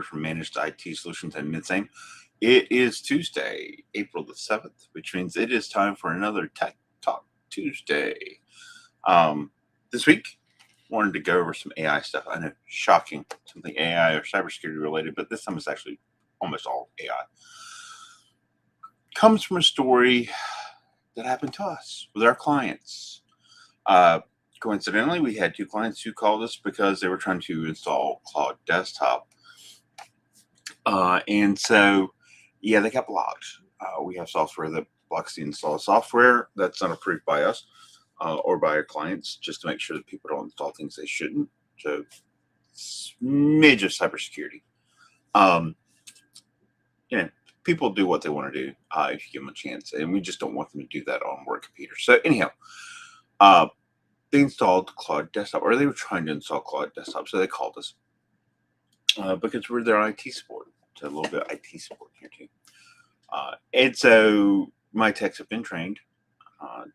from Managed IT Solutions and Midsame. It is Tuesday, April the 7th, which means it is time for another Tech Talk Tuesday. This week, wanted to go over some AI stuff. I know, shocking, something AI or cybersecurity related, but this time it's actually almost all AI. Comes from a story that happened to us with our clients. Coincidentally, we had two clients who called us because they were trying to install Cloud Desktop. And so, yeah, they got blocked. We have software that blocks the install software that's not approved by us or by our clients, just to make sure that people don't install things they shouldn't. So, major cybersecurity. People do what they want to do if you give them a chance, and we just don't want them to do that on work computers. So, anyhow, they installed Cloud Desktop, or they were trying to install Cloud Desktop, so they called us because we're their IT support. So a little bit of IT support here too. And so my techs have been trained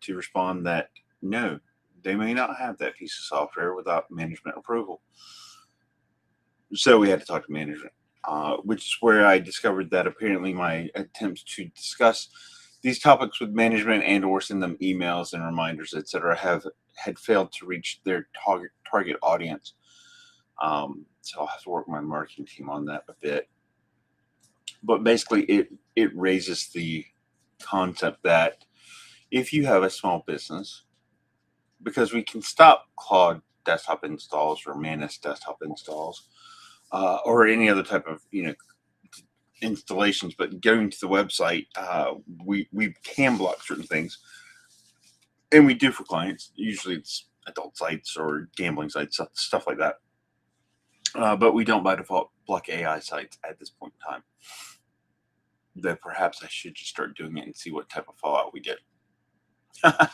to respond that no, they may not have that piece of software without management approval. So we had to talk to management, which is where I discovered that apparently my attempts to discuss these topics with management and or send them emails and reminders, etc., had failed to reach their target audience. So I'll have to work with my marketing team on that a bit. But basically, it raises the concept that if you have a small business, because we can stop Cloud Desktop installs or Manus Desktop installs, or any other type of installations, but going to the website, we can block certain things, and we do for clients. Usually, it's adult sites or gambling sites, stuff like that. But we don't by default block AI sites at this point in time. That perhaps I should just start doing it and see what type of fallout we get. Yeah,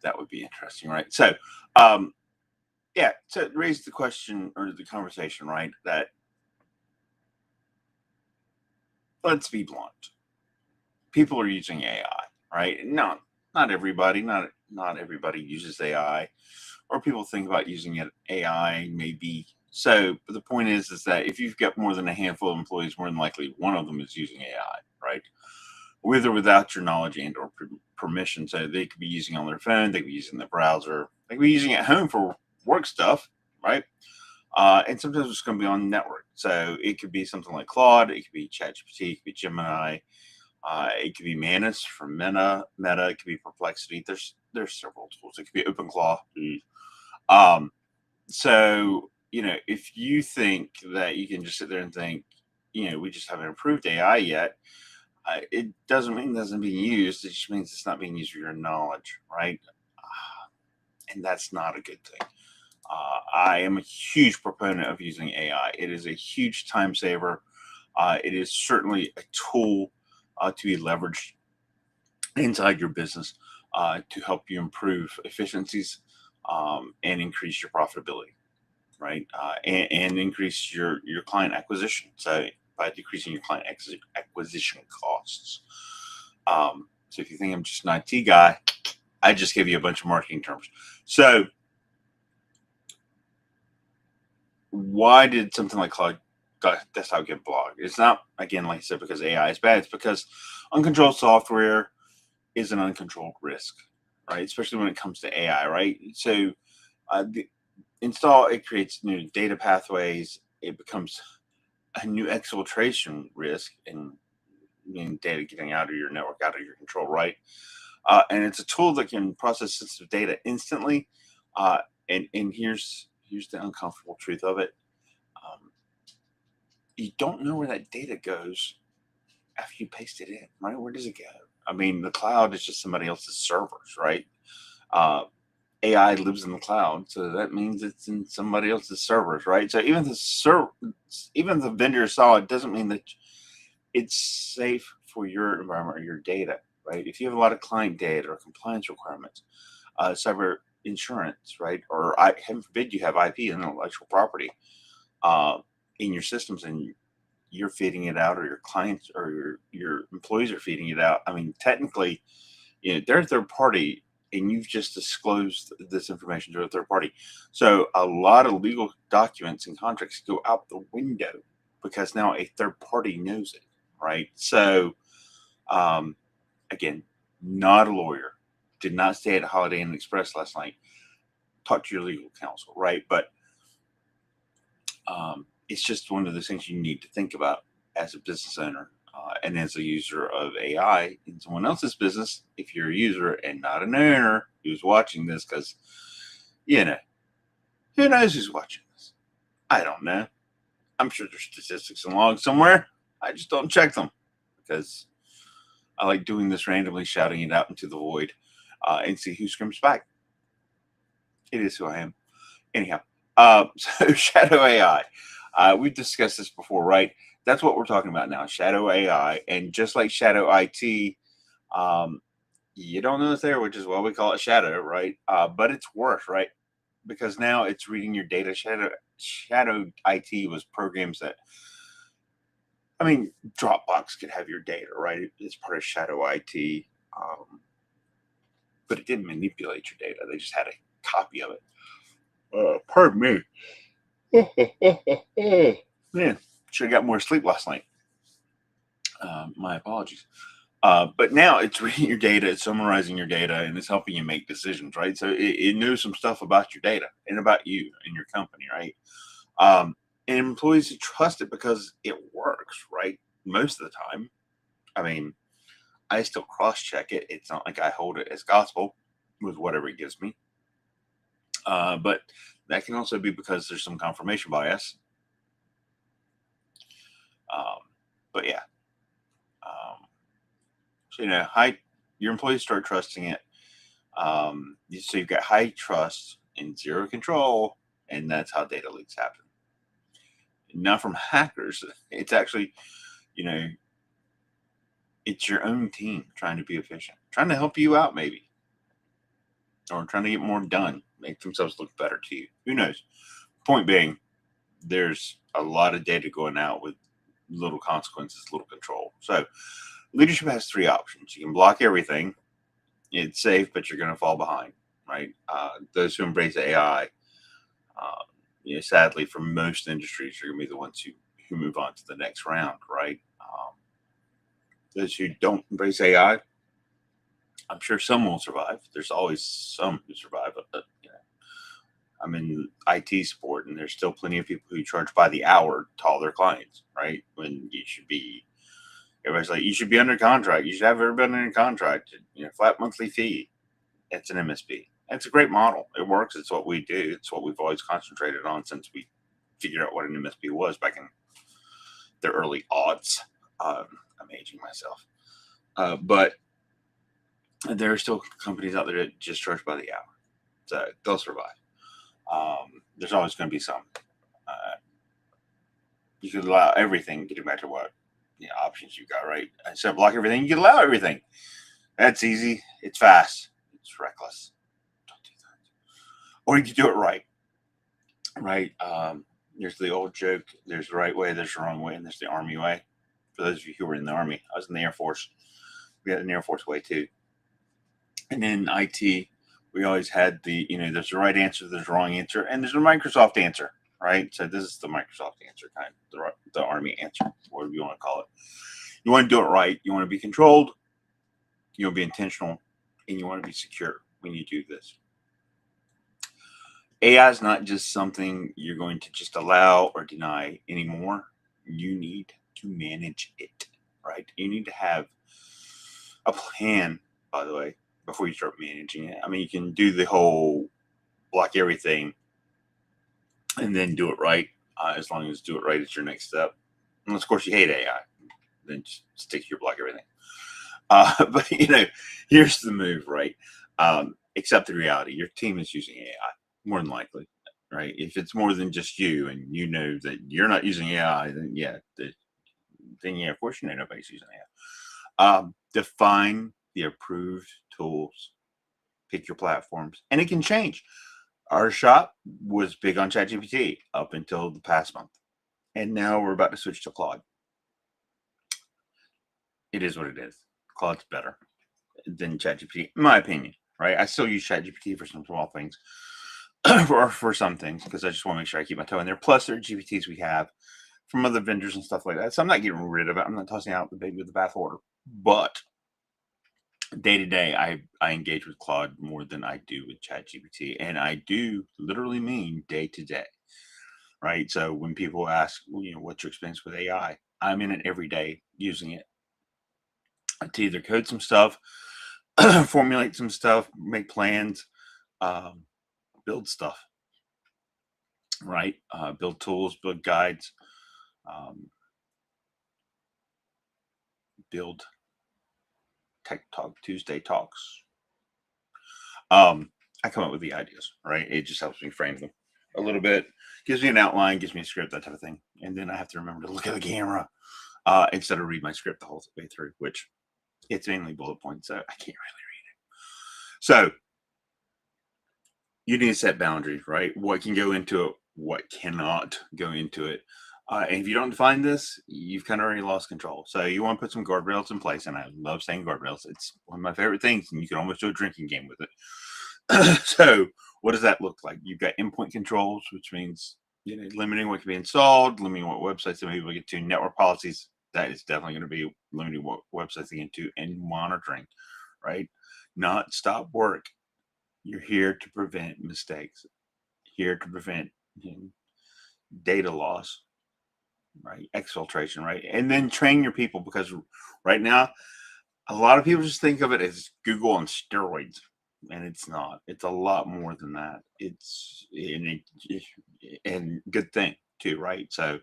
that would be interesting, right? So, so it raised the question or the conversation, right? That let's be blunt, people are using AI, right? Not everybody, not everybody uses AI, or people think about using it. AI maybe. So, but the point is that if you've got more than a handful of employees, more than likely one of them is using AI, right? With or without your knowledge and or permission. So they could be using on their phone, they could be using the browser, they could be using it at home for work stuff, right? And sometimes it's going to be on the network. So it could be something like Claude, it could be ChatGPT, it could be Gemini, it could be Manus from Meta, it could be Perplexity. There's several tools. It could be OpenClaw. So if you think that you can just sit there and think, we just haven't improved AI yet, it doesn't mean it isn't being used. It just means it's not being used for your knowledge, right? And that's not a good thing. I am a huge proponent of using AI. It is a huge time saver. It is certainly a tool to be leveraged inside your business to help you improve efficiencies and increase your profitability, right? And increase your client acquisition. So by decreasing your client acquisition costs. So if you think I'm just an IT guy, I just gave you a bunch of marketing terms. So why did something like Cloud Desktop get blocked? It's not, again, like I said, because AI is bad. It's because uncontrolled software is an uncontrolled risk, right? Especially when it comes to AI, right? So the install, it creates new data pathways. It becomes a new exfiltration risk and data getting out of your network, out of your control, right? And it's a tool that can process sensitive data instantly. And here's the uncomfortable truth of it. You don't know where that data goes after you paste it in, right? Where does it go? I mean, the cloud is just somebody else's servers, right? AI lives in the cloud, so that means it's in somebody else's servers, right? So even the vendor saw it doesn't mean that it's safe for your environment or your data, right? If you have a lot of client data or compliance requirements, cyber insurance, right? Or heaven forbid you have IP and intellectual property in your systems, and you're feeding it out, or your clients or your employees are feeding it out. I mean, technically, they're a third party, and you've just disclosed this information to a third party. So a lot of legal documents and contracts go out the window, because now a third party knows it, right? So, again, not a lawyer, did not stay at Holiday Inn Express last night. Talk to your legal counsel, right? But it's just one of those things you need to think about as a business owner and as a user of AI in someone else's business. If you're a user and not an owner who's watching this, because, you know, who knows who's watching this? I don't know. I'm sure there's statistics and logs somewhere. I just don't check them because I like doing this randomly, shouting it out into the void and see who screams back. It is who I am. Anyhow, so Shadow AI. We've discussed this before, right? That's what we're talking about now, Shadow AI. And just like Shadow IT, you don't know it's there, which is why we call it Shadow, right? But it's worse, right? Because now it's reading your data. Shadow IT was programs that, I mean, Dropbox could have your data, right? It's part of Shadow IT. But it didn't manipulate your data. They just had a copy of it. Pardon me. Man, should have got more sleep last night. My apologies. But now it's reading your data, it's summarizing your data, and it's helping you make decisions, right? So it knows some stuff about your data and about you and your company, right? And employees trust it because it works, right? Most of the time. I mean, I still cross-check it. It's not like I hold it as gospel with whatever it gives me. But that can also be because there's some confirmation bias. But yeah. So, your employees start trusting it. So you've got high trust and zero control, and that's how data leaks happen. Not from hackers. It's actually, it's your own team trying to be efficient, trying to help you out maybe, or trying to get more done, make themselves look better to you. Who knows? Point being, there's a lot of data going out with little consequences, little control. So leadership has three options. You can block everything. It's safe, but you're going to fall behind, right? Those who embrace AI, sadly, for most industries, are going to be the ones who move on to the next round, right? Those who don't embrace AI, I'm sure some will survive. There's always some who survive, but I'm in IT support, and there's still plenty of people who charge by the hour to all their clients, right? When you should be, everybody's like, you should be under contract. You should have everybody under contract. Flat monthly fee. It's an MSP. It's a great model. It works. It's what we do. It's what we've always concentrated on since we figured out what an MSP was back in the early aughts. I'm aging myself. But there are still companies out there that just charge by the hour. So they'll survive. There's always going to be some. You could allow everything, getting back to what options you got, right? Instead of block everything, you can allow everything. That's easy. It's fast. It's reckless. Don't do that. Or you can do it right. Right? There's the old joke. There's the right way, there's the wrong way, and there's the Army way. For those of you who were in the Army, I was in the Air Force. We had an Air Force way too. And then IT, we always had there's the right answer, there's the wrong answer, and there's a Microsoft answer, right? So this is the Microsoft answer, kind of the Army answer, whatever you want to call it. You want to do it right. You want to be controlled. You want to be intentional, and you want to be secure when you do this. AI is not just something you're going to just allow or deny anymore. You need to manage it, right? You need to have a plan, by the way, before you start managing it. I mean, you can do the whole block everything and then do it right. As long as do it right is your next step. Unless, of course, you hate AI, then just stick to your block everything. But here's the move, right? Accept the reality. Your team is using AI, more than likely, right? If it's more than just you, and you know that you're not using AI, then of course nobody's using AI. Define the approved tools. Pick your platforms, and it can change. Our shop was big on ChatGPT up until the past month, and now we're about to switch to Claude. It is what it is. Claude's better than ChatGPT, in my opinion, right? I still use ChatGPT for some small things, or for some things, because I just want to make sure I keep my toe in there. Plus, there are GPTs we have from other vendors and stuff like that. So I'm not getting rid of it. I'm not tossing out the baby with the bathwater. But day to day, I engage with Claude more than I do with ChatGPT, and I do literally mean day to day, right? So when people ask, what's your experience with AI? I'm in it every day using it to either code some stuff, formulate some stuff, make plans, um, build stuff, right? Build tools, build guides, um, build Tech Talk Tuesday talks. I come up with the ideas, right? It just helps me frame them a little bit, gives me an outline, gives me a script, that type of thing. And then I have to remember to look at the camera instead of read my script the whole way through, which it's mainly bullet points, so I can't really read it. So you need to set boundaries, right? What can go into it, what cannot go into it. And if you don't define this, you've kind of already lost control. So you want to put some guardrails in place. And I love saying guardrails. It's one of my favorite things. And you can almost do a drinking game with it. So what does that look like? You've got endpoint controls, which means limiting what can be installed, limiting what websites that people get to, network policies. That is definitely going to be limiting what websites they get to, and monitoring, right? Not stop work. You're here to prevent mistakes, here to prevent data loss, right? Exfiltration, right? And then train your people, because right now, a lot of people just think of it as Google on steroids, and it's not. It's a lot more than that. It's and good thing too, right? So,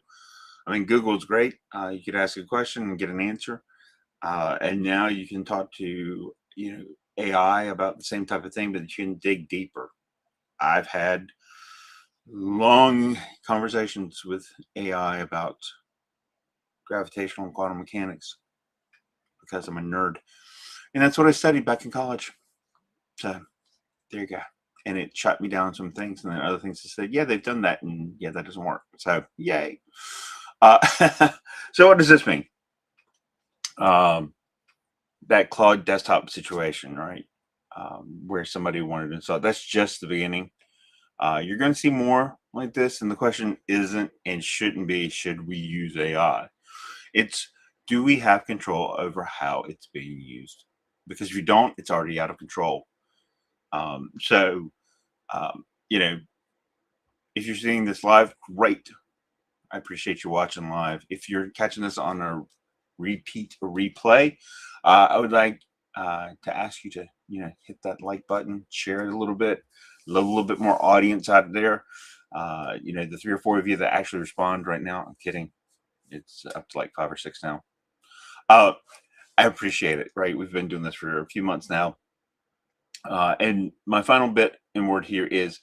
I mean, Google's great. You could ask a question and get an answer, and now you can talk to AI about the same type of thing, but you can dig deeper. I've had long conversations with AI about gravitational and quantum mechanics because I'm a nerd. And that's what I studied back in college. So there you go. And it shot me down some things, and then other things that said, yeah, they've done that, and yeah, that doesn't work. So yay. So what does this mean? That Claude desktop situation, right? Where somebody wanted to install. That's just the beginning. You're going to see more like this, and the question isn't and shouldn't be, should we use AI? It's, do we have control over how it's being used? Because if you don't, it's already out of control. So, you know, if you're seeing this live, great. I appreciate you watching live. If you're catching this on a repeat or replay, I would like to ask you to, hit that like button, share it a little bit, a little bit more audience out there. The 3 or 4 of you that actually respond right now, I'm kidding. It's up to like 5 or 6 now. I appreciate it, right? We've been doing this for a few months now. And my final bit and word here is,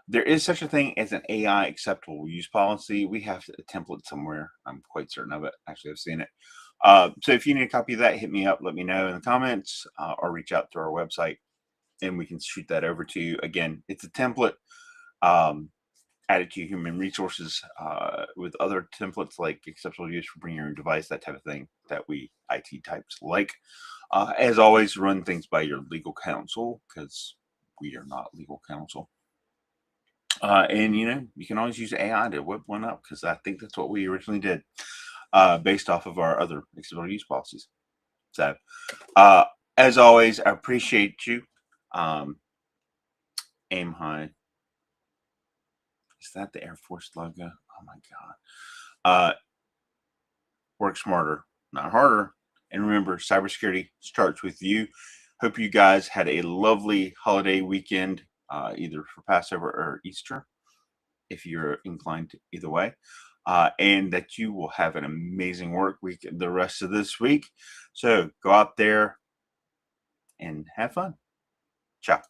there is such a thing as an AI acceptable use policy. We have a template somewhere. I'm quite certain of it. Actually, I've seen it. So if you need a copy of that, hit me up. Let me know in the comments, or reach out to our website, and we can shoot that over to you. Again, it's a template added to human resources with other templates like acceptable use for bringing your own device, that type of thing that we IT types like. As always, run things by your legal counsel, because we are not legal counsel. And you can always use AI to whip one up, because I think that's what we originally did, based off of our other acceptable use policies. So, as always, I appreciate you. Aim high. Is that the Air Force logo? Oh my God. Work smarter, not harder. And remember, cybersecurity starts with you. Hope you guys had a lovely holiday weekend, either for Passover or Easter, if you're inclined to either way. And that you will have an amazing work week the rest of this week. So go out there and have fun. Ciao.